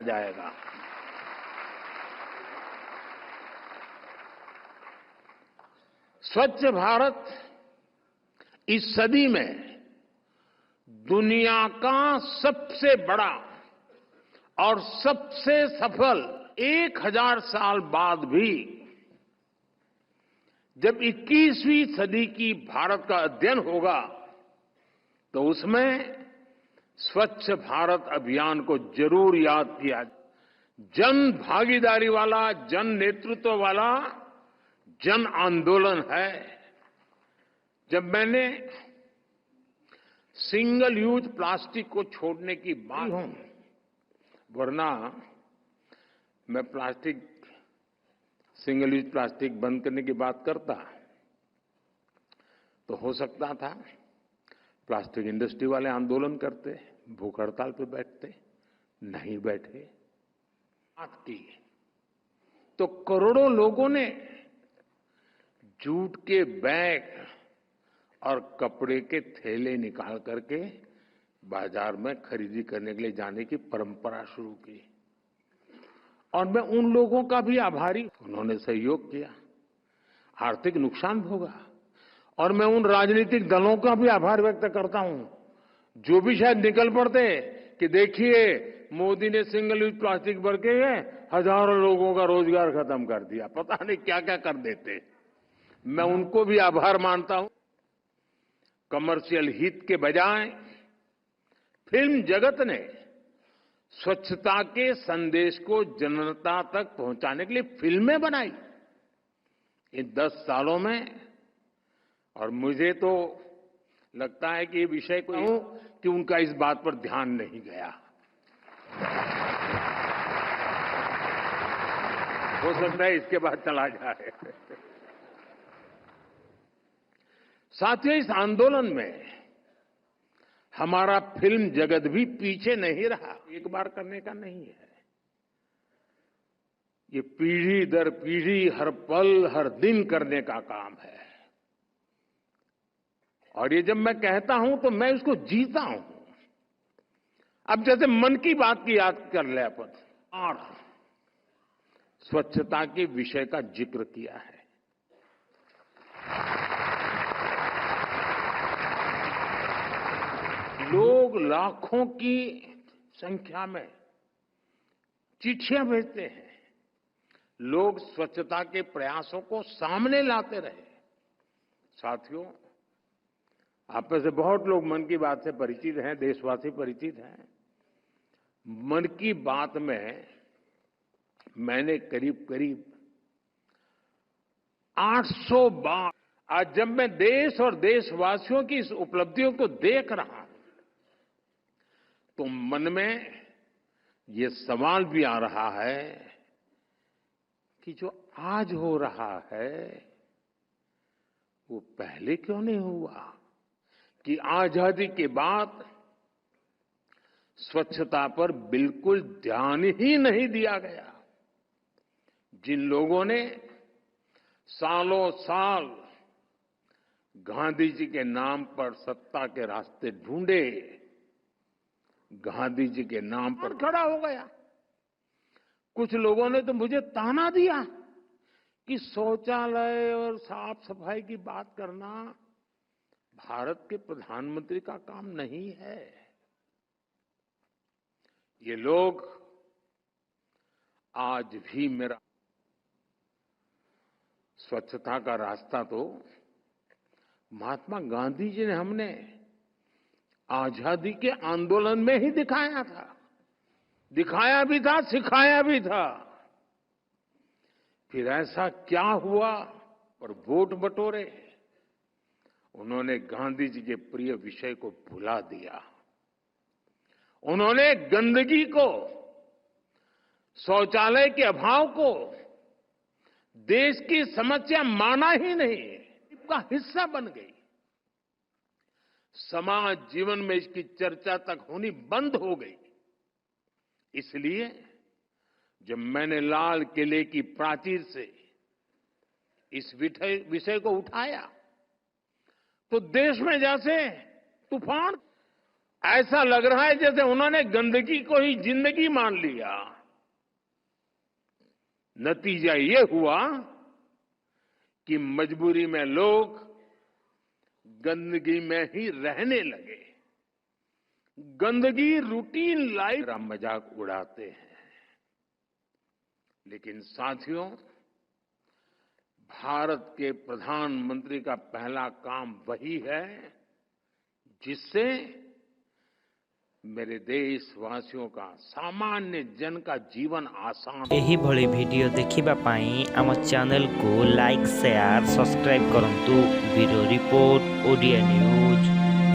जाएगा। स्वच्छ भारत इस सदी में दुनिया का सबसे बड़ा और सबसे सफल 1000 साल बाद भी जब 21वीं सदी की भारत का अध्ययन होगा तो उसमें स्वच्छ भारत अभियान को जरूर याद किया। जन भागीदारी वाला, जन नेतृत्व वाला जन आंदोलन है। जब मैंने सिंगल यूज प्लास्टिक को छोड़ने की बात हूं, वरना मैं सिंगल यूज प्लास्टिक बंद करने की बात करता तो हो सकता था प्लास्टिक इंडस्ट्री वाले आंदोलन करते, भूख हड़ताल पे बैठते, नहीं बैठे। बात की तो करोड़ों लोगों ने जूट के बैग और कपड़े के थैले निकाल करके बाजार में खरीदी करने के लिए जाने की परंपरा शुरू की। और मैं उन लोगों का भी आभारी, उन्होंने सहयोग किया, आर्थिक नुकसान भोगा। और मैं उन राजनीतिक दलों का भी आभार व्यक्त करता हूं जो भी शायद निकल पड़ते कि देखिए मोदी ने सिंगल यूज प्लास्टिक भर के हजारों लोगों का रोजगार खत्म कर दिया, पता नहीं क्या क्या कर देते। मैं उनको भी आभार मानता हूं। कमर्शियल हित के बजाय फिल्म जगत ने स्वच्छता के संदेश को जनता तक पहुंचाने के लिए फिल्में बनाई इन 10 सालों में। और मुझे तो लगता है कि ये विषय को कि उनका इस बात पर ध्यान नहीं गया। हो सकता है इसके बाद चला जाए। साथियों, इस आंदोलन में हमारा फिल्म जगत भी पीछे नहीं रहा। एक बार करने का नहीं है, ये पीढ़ी दर पीढ़ी हर पल हर दिन करने का काम है। और ये जब मैं कहता हूं तो मैं इसको जीता हूं। अब जैसे मन की बात की याद कर ले अपन, और स्वच्छता के विषय का जिक्र किया है। लोग लाखों की संख्या में चिट्ठियां भेजते हैं। लोग स्वच्छता के प्रयासों को सामने लाते रहे। साथियों, आप में से बहुत लोग मन की बात से परिचित हैं, देशवासी परिचित हैं। मन की बात में मैंने करीब करीब 800 बार, आज जब मैं देश और देशवासियों की इस उपलब्धियों को देख रहा हूं तो मन में ये सवाल भी आ रहा है कि जो आज हो रहा है वो पहले क्यों नहीं हुआ, कि आजादी के बाद स्वच्छता पर बिल्कुल ध्यान ही नहीं दिया गया। जिन लोगों ने सालों साल गांधी जी के नाम पर सत्ता के रास्ते ढूंढे, गांधी जी के नाम पर खड़ा हो गया। कुछ लोगों ने तो मुझे ताना दिया कि शौचालय और साफ सफाई की बात करना भारत के प्रधानमंत्री का काम नहीं है। ये लोग आज भी मेरा स्वच्छता का रास्ता तो महात्मा गांधी जी ने हमने आजादी के आंदोलन में ही दिखाया था, दिखाया भी था, सिखाया भी था। फिर ऐसा क्या हुआ और वोट बटोरे, उन्होंने गांधी जी के प्रिय विषय को भुला दिया। उन्होंने गंदगी को, शौचालय के अभाव को देश की समस्या माना ही नहीं, इसका हिस्सा बन गई। समाज जीवन में इसकी चर्चा तक होनी बंद हो गई। इसलिए जब मैंने लाल किले की प्राचीर से इस विषय को उठाया तो देश में जैसे तूफान, ऐसा लग रहा है जैसे उन्होंने गंदगी को ही जिंदगी मान लिया। नतीजा ये हुआ कि मजबूरी में लोग गंदगी में ही रहने लगे। गंदगी रूटीन लाइफ का मजाक उड़ाते हैं। लेकिन साथियों, भारत के प्रधानमंत्री का पहला काम वही है जिससे मेरे देशवासियों का, सामान्य जन का जीवन आसान। एही भली वीडियो देखिबा पाई आम चैनल को लाइक शेयर सब्सक्राइब करंतु। Bureau report Odia news.